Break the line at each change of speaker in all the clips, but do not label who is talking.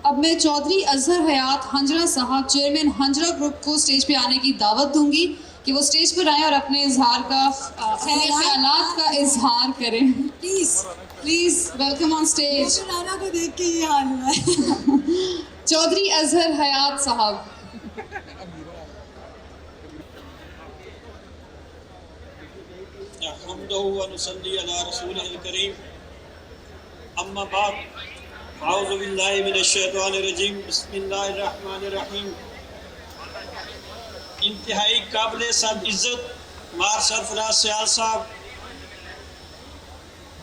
اب میں چودھری اظہر حیات ہنجرا صاحب چیئرمین ہنجرا گروپ کو سٹیج پہ آنے کی دعوت دوں گی کہ وہ سٹیج پر آئیں اور اپنے خیالات کا اظہار کریں. Please welcome on stage.
نانا کو دیکھ کے یہ حال ہوا ہے.
چودھری اظہر حیات صاحب.
نحمده ونصلي على رسوله الكريم اما بعد اعوذ باللہ من الشیطان الرجیم بسم اللہ الرحمن الرحیم. انتہائی قابل سب عزت مار سرفراز سیال صاحب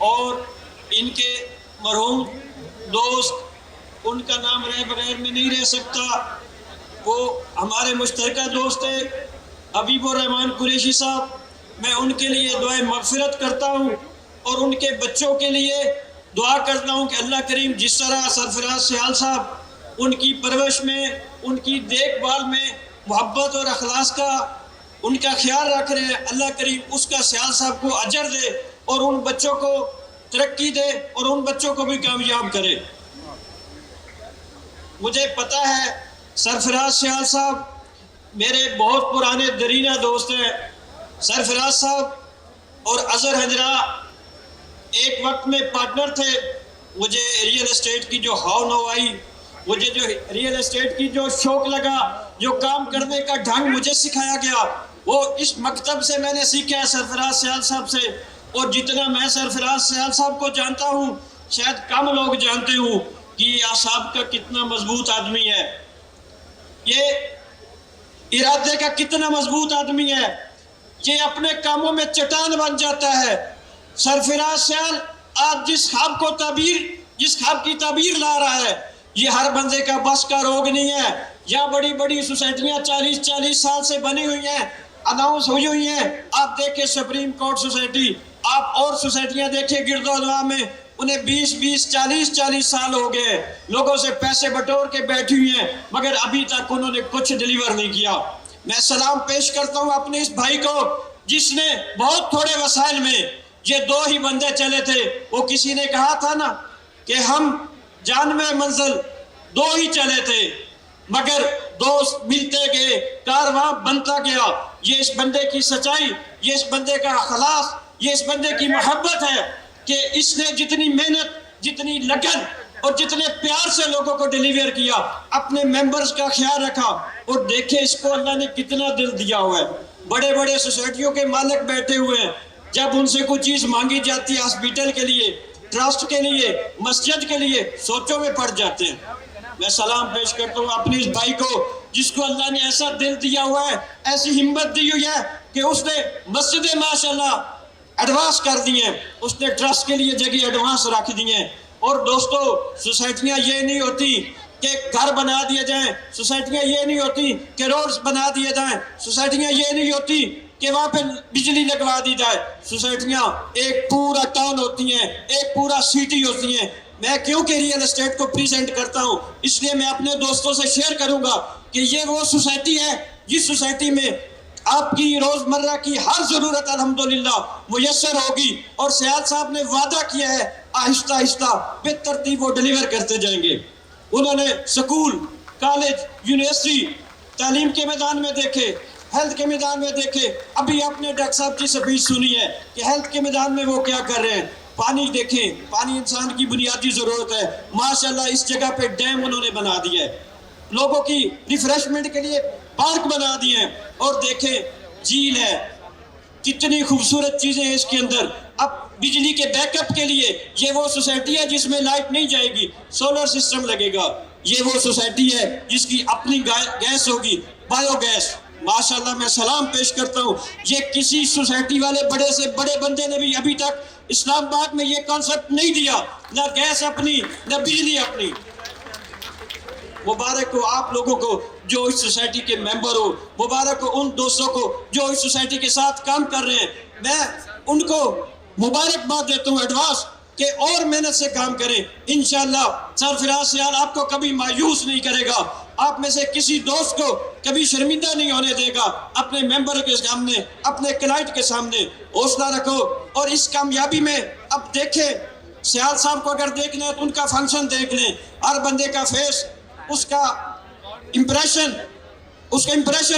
اور ان کے مرحوم دوست، ان کا نام رہ بغیر میں نہیں رہ سکتا، وہ ہمارے مشترکہ دوست ہیں حبیب الرحمن قریشی صاحب. میں ان کے لیے دعائے مغفرت کرتا ہوں اور ان کے بچوں کے لیے دعا کرتا ہوں کہ اللہ کریم جس طرح سرفراز سیال صاحب ان کی پرورش میں، ان کی دیکھ بھال میں محبت اور اخلاص کا ان کا خیال رکھ رہے ہیں، اللہ کریم اس کا سیال صاحب کو اجر دے اور ان بچوں کو ترقی دے اور ان بچوں کو بھی کامیاب کرے. مجھے پتہ ہے سرفراز سیال صاحب میرے بہت پرانے درینہ دوست ہیں. سرفراز صاحب اور اظہر ہنجرا ایک وقت میں پارٹنر تھے. مجھے ریئل اسٹیٹ کی جو ہاؤ نو آئی، مجھے جو ریئل اسٹیٹ کی جو شوق لگا، جو کام کرنے کا ڈھنگ مجھے سکھایا گیا، وہ اس مکتب سے میں نے سیکھا ہے، سرفراز سیال صاحب سے. اور جتنا میں سرفراز سیال صاحب کو جانتا ہوں شاید کم لوگ جانتے ہوں کہ یہ اعصاب کا کتنا مضبوط آدمی ہے، یہ ارادے کا کتنا مضبوط آدمی ہے، یہ اپنے کاموں میں چٹان بن جاتا ہے. سرفراز سیال آج جس خواب کی تعبیر لا رہا ہے، یہ ہر بندے کا بس کا روگ نہیں ہے. یہاں بڑی بڑی سوسائٹیاں 40 سال سے بنی ہوئی ہیں، اناؤنس ہوئی ہیں. آپ دیکھیں سپریم کورٹ سوسائٹی، آپ اور سوسائٹیاں دیکھیں گرد و نواح میں، انہیں 20 40 سال ہو گئے، لوگوں سے پیسے بٹور کے بیٹھی ہوئی ہیں، مگر ابھی تک انہوں نے کچھ ڈیلیور نہیں کیا. میں سلام پیش کرتا ہوں اپنے اس بھائی کو جس نے بہت تھوڑے وسائل میں، یہ 2 ہی بندے چلے تھے. وہ کسی نے کہا تھا نا کہ ہم جانوے منزل 2 ہی چلے تھے، مگر دوست ملتے گئے، کارواں بنتا گیا. یہ اس بندے کی سچائی، یہ اس بندے کا اخلاص، یہ اس بندے کی محبت ہے کہ اس نے جتنی محنت، جتنی لگن اور جتنے پیار سے لوگوں کو ڈیلیور کیا، اپنے ممبرز کا خیال رکھا. اور دیکھیں اس کو اللہ نے کتنا دل دیا ہوا ہے. بڑے بڑے سوسائٹیوں کے مالک بیٹھے ہوئے ہیں، جب ان سے کوئی چیز مانگی جاتی ہے ہاسپیٹل کے لیے، ٹرسٹ کے لیے، مسجد کے لیے، سوچوں میں پڑ جاتے ہیں. میں سلام پیش کرتا ہوں اپنے اس بھائی کو جس کو اللہ نے ایسا دل دیا ہوا ہے، ایسی ہمت دی ہوئی ہے کہ اس نے مسجد ماشاءاللہ ایڈوانس کر دی ہیں، اس نے ٹرسٹ کے لیے جگہ ایڈوانس رکھ دی ہیں. اور دوستو سوسائٹیاں یہ نہیں ہوتی کہ گھر بنا دیے جائیں، سوسائٹیاں یہ نہیں ہوتی کہ روڈز بنا دیے جائیں، سوسائٹیاں یہ نہیں ہوتی کہ وہاں پہ بجلی لگوا دی جائے. سوسائٹیاں ایک پورا ٹاؤن ہوتی ہیں، ایک پورا سٹی ہوتی ہیں. میں کیونکہ ریئل اسٹیٹ کو پریزنٹ کرتا ہوں اس لیے میں اپنے دوستوں سے شیئر کروں گا کہ یہ وہ سوسائٹی ہے جس سوسائٹی میں آپ کی روزمرہ کی ہر ضرورت الحمدللہ میسر ہوگی. اور سیال صاحب نے وعدہ کیا ہے آہستہ آہستہ بے ترتیب وہ ڈیلیور کرتے جائیں گے. انہوں نے سکول، کالج، یونیورسٹی، تعلیم کے میدان میں دیکھے، ہیلتھ کے میدان میں دیکھے. ابھی آپ نے ڈاکٹر صاحب کی سپیچ سنی ہے کہ ہیلتھ کے میدان میں وہ کیا کر رہے ہیں. پانی دیکھیں، پانی انسان کی بنیادی ضرورت ہے. ماشاءاللہ اس جگہ پہ ڈیم انہوں نے بنا دیا ہے، لوگوں کی ریفریشمنٹ کے لیے پارک بنا دیے ہیں. اور دیکھیں جھیل ہے، کتنی خوبصورت چیزیں ہیں اس کے اندر. اب بجلی کے بیک اپ کے لیے یہ وہ سوسائٹی ہے جس میں لائٹ نہیں جائے گی، سولر سسٹم لگے گا. یہ وہ سوسائٹی ہے جس کی اپنی گیس ہوگی، بایو گیس. ماشاءاللہ میں سلام پیش کرتا ہوں. یہ کسی سوسائٹی والے بڑے سے بڑے بندے نے بھی ابھی تک اسلام آباد میں یہ کانسیپٹ نہیں دیا، نہ گیس اپنی نہ بجلی اپنی. مبارک ہو آپ لوگوں کو جو اس سوسائٹی کے ممبر ہو، مبارک ہو ان دوستوں کو جو اس سوسائٹی کے ساتھ کام کر رہے ہیں. میں ان کو مبارکباد دیتا ہوں ایڈوانس کہ اور محنت سے کام کریں. انشاءاللہ سرفراز سیال آپ کو کبھی مایوس نہیں کرے گا، آپ میں سے کسی دوست کو کبھی شرمندہ نہیں ہونے دے گا. اپنے ممبر کے سامنے، اپنے کلائنٹ کے سامنے حوصلہ رکھو. اور اس کامیابی میں اب دیکھیں سیال صاحب کو اگر دیکھنا ہے تو ان کا فنکشن دیکھ لیں، ہر بندے کا فیس اس کا امپریشن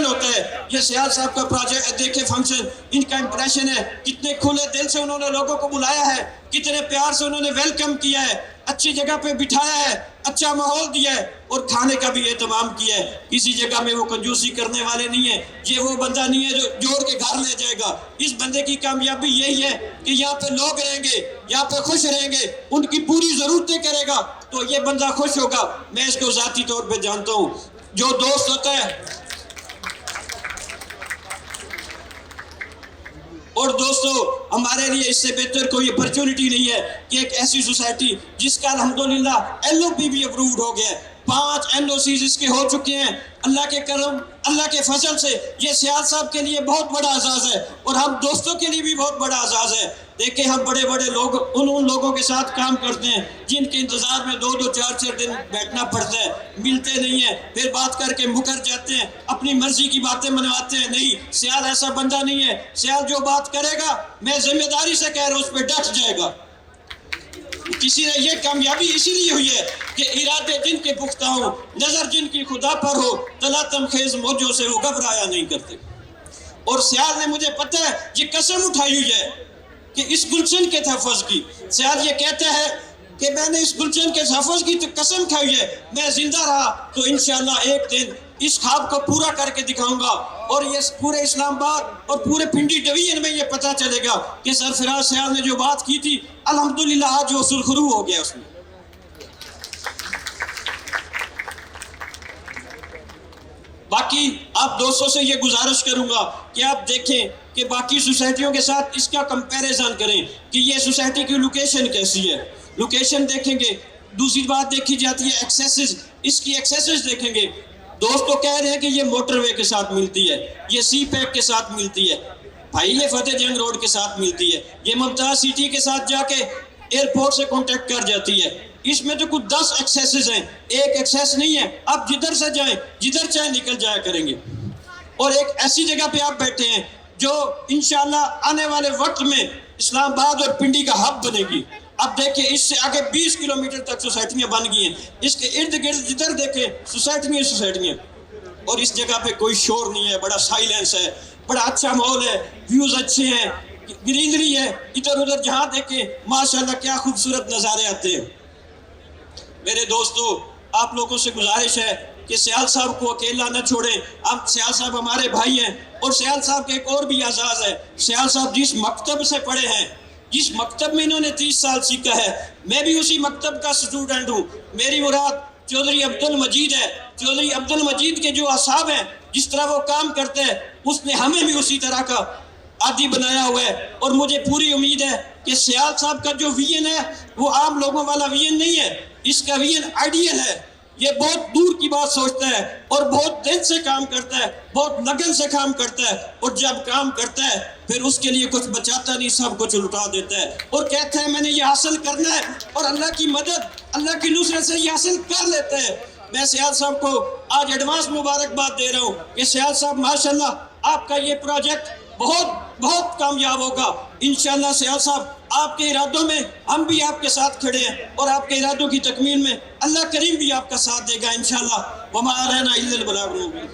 ہوتا ہے. یہ سیال صاحب کا پروجیکٹ دیکھے فنکشن, ان کا امپریشن ہے, کتنے کھلے دل سے انہوں نے لوگوں کو بلایا ہے, کتنے پیار سے انہوں نے ویلکم کیا ہے, اچھی جگہ پہ بٹھایا ہے, اچھا ماحول دیا ہے, اور کھانے کا بھی اہتمام کیا ہے. کسی جگہ میں وہ کنجوسی کرنے والے نہیں ہیں. یہ وہ بندہ نہیں ہے جو جوڑ کے گھر لے جائے گا. اس بندے کی کامیابی یہی ہے کہ یہاں پہ لوگ رہیں گے, یہاں پہ خوش رہیں گے, ان کی پوری ضرورتیں کرے گا, تو یہ بندہ خوش ہوگا. میں اس کو ذاتی طور پہ جانتا ہوں. جو دوست ہوتا ہے, اور دوستو ہمارے لیے اس سے بہتر کوئی اپرچونٹی نہیں ہے کہ ایک ایسی سوسائٹی جس کا الحمدللہ LOP بھی اپرووڈ ہو گیا ہے, 5 NOCs اس کے ہو چکے ہیں. اللہ کے کرم, اللہ کے فضل سے یہ سیال صاحب کے لیے بہت بڑا اعزاز ہے, اور ہم دوستوں کے لیے بھی بہت بڑا اعزاز ہے. دیکھیں ہم بڑے لوگ ان لوگوں کے ساتھ کام کرتے ہیں جن کے انتظار میں 2 4 دن بیٹھنا پڑتا ہے, ملتے نہیں ہیں, پھر بات کر کے مکر جاتے ہیں, اپنی مرضی کی باتیں منواتے ہیں. نہیں, سیال ایسا بندہ نہیں ہے. سیال جو بات کرے گا, میں ذمہ داری سے کہہ رہا ہوں, اس پہ ڈٹ جائے گا. کسی نے یہ کامیابی اسی لیے ہوئی ہے کہ ارادے جن کے پختہ ہوں, نظر جن کی خدا پر ہو, تلاطم خیز موجوں سے وہ گھبرایا نہیں کرتے. اور سیال نے مجھے پتہ ہے یہ قسم اٹھائی ہوئی ہے کہ اس گلشن کے تحفظ کی. سیال یہ کہتا ہے کہ میں نے اس گلشن کے تحفظ کی تو قسم کھائی ہے, میں زندہ رہا تو انشاءاللہ ایک دن اس خواب کو پورا کر کے دکھاؤں گا, اور یہ پورے اسلام آباد اور پورے پنڈی ڈویژن میں یہ پتہ چلے گا کہ سرفراز سیال نے جو بات کی تھی الحمدللہ آج وہ سرخرو ہو گیا اس میں. باقی آپ دوستوں سے یہ گزارش کروں گا کہ آپ دیکھیں کہ باقی سوسائٹیوں کے ساتھ اس کا کمپیریزن کریں کہ یہ سوسائٹی کی لوکیشن کیسی ہے. لوکیشن دیکھیں گے. دوسری بات دیکھی جاتی ہے ایکسیسز, اس کی ایکسیسز دیکھیں گے. دوست تو کہہ رہے ہیں کہ یہ موٹر وے کے ساتھ ملتی ہے, یہ سی پیک کے ساتھ ملتی ہے, بھائی یہ فتح جنگ روڈ کے ساتھ ملتی ہے, یہ ممتاز سٹی کے ساتھ جا کے ایئرپورٹ سے کانٹیکٹ کر جاتی ہے. اس میں تو کچھ 10 ایکسیسز ہیں, ایک ایکسیس نہیں ہے. آپ جدھر سے جائیں, جدھر چاہیں نکل جایا کریں گے. اور ایک ایسی جگہ پہ آپ بیٹھے ہیں جو انشاءاللہ آنے والے وقت میں اسلام آباد اور پنڈی کا ہب بنے گی. اب دیکھیں اس سے آگے 20 کلومیٹر تک سوسائٹیاں بن گئی ہیں, اس کے ارد گرد جدھر دیکھیں سوسائٹیاں, اور اس جگہ پہ کوئی شور نہیں ہے, بڑا سائلنس ہے, بڑا اچھا ماحول ہے, ویوز اچھے ہیں, گرینری ہے, ادھر ادھر جہاں دیکھیں ماشاءاللہ کیا خوبصورت نظارے آتے ہیں. میرے دوستو آپ لوگوں سے گزارش ہے کہ سیال صاحب کو اکیلا نہ چھوڑیں. اب سیال صاحب ہمارے بھائی ہیں, اور سیال صاحب کے ایک اور بھی اعزاز ہے. سیال صاحب جس مکتب سے پڑھے ہیں, جس مکتب میں انہوں نے 30 سال سیکھا ہے, میں بھی اسی مکتب کا اسٹوڈنٹ ہوں. میری مراد چودھری عبد المجید ہے. چودھری عبد المجید کے جو اصحاب ہیں, جس طرح وہ کام کرتے ہیں, اس نے ہمیں بھی اسی طرح کا عادی بنایا ہوا ہے. اور مجھے پوری امید ہے کہ سیال صاحب کا جو ویژن ہے وہ عام لوگوں والا ویژن نہیں ہے, اس کا ویژن آئیڈیل ہے. یہ بہت دور کی بات سوچتا ہے, اور بہت دل سے کام کرتا ہے, بہت لگن سے کام کرتا ہے, اور جب کام کرتا ہے پھر اس کے لیے کچھ بچاتا نہیں, سب کچھ لٹا دیتا ہے, اور کہتا ہے میں نے یہ حاصل کرنا ہے, اور اللہ کی مدد, اللہ کی نصرت سے یہ حاصل کر لیتا ہے. میں سیال صاحب کو آج ایڈوانس مبارکباد دے رہا ہوں کہ سیال صاحب ماشاءاللہ آپ کا یہ پروجیکٹ بہت کامیاب ہوگا انشاءاللہ. سیال صاحب آپ کے ارادوں میں ہم بھی آپ کے ساتھ کھڑے ہیں, اور آپ کے ارادوں کی تکمیل میں اللہ کریم بھی آپ کا ساتھ دے گا انشاءاللہ. وما علینا الا البلاغ المبین.